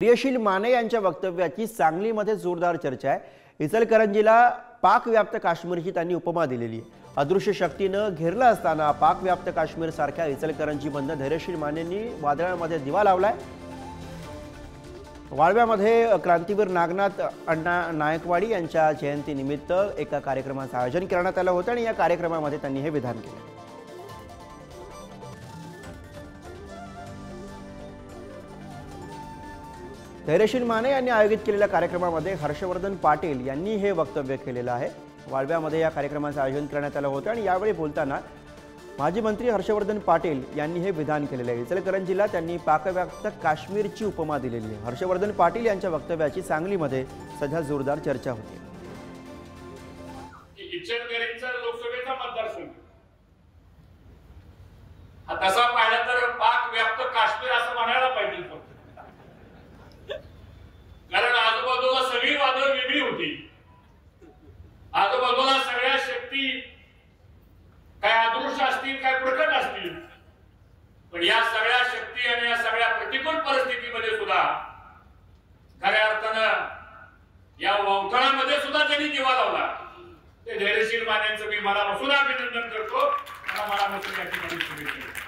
प्रियशील माने यांच्या वक्तव्याची सांगलीमध्ये जोरदार चर्चा आहे। इचलकरंजीला पाकव्याप्त काश्मीरची त्यांनी उपमा दिलेली आहे। अदृश्य शक्तीनं घेरलं असताना पाकव्याप्त काश्मीर सारख्या इचलकरंजीमधनं धैर्यशील मानेंनी वादळामध्ये दिवा लावलाय। वाळव्यामध्ये क्रांतीवीर नागनाथ अण्णा नायकवाडी यांच्या जयंतीनिमित्त एका कार्यक्रमाचं आयोजन करण्यात आलं होतं आणि या कार्यक्रमामध्ये त्यांनी हे विधान केलं। धैर्यशील माने यांनी आयोजित केलेल्या कार्यक्रमामध्ये हर्षवर्धन पाटील यांनी हे वक्तव्य केलेलं आहे। वाळव्यामध्ये या कार्यक्रमाचं आयोजन करण्यात आलं होतं आणि यावेळी बोलताना माजी मंत्री हर्षवर्धन पाटील यांनी हे विधान केलेलं आहे। इचलकरंजीला त्यांनी पाकव्याप्त काश्मीरची उपमा दिलेली आहे। हर्षवर्धन पाटील यांच्या वक्तव्याची सांगलीमध्ये सध्या जोरदार चर्चा होती। इचलकरंजीचा लोकसभेचा मतदारसंघ तसा पाहिला तर पाकव्याप्त काश्मीर असं म्हणायला पाहिजे फक्त, कारण आजूबाजूला सगळी वादळ वेगळी होती। आजूबाजूला सगळ्या शक्ती काय अदृश्य असतील काय प्रकट असतील, पण या सगळ्या शक्ती आणि या सगळ्या प्रतिकूल परिस्थितीमध्ये सुद्धा खऱ्या अर्थानं या वंथळामध्ये सुद्धा त्यांनी दिवा लावला। ते धैर्यशील मानेंचं मी मनापासून अभिनंदन करतो। मला मनापासून या ठिकाणी शुभेच्छा।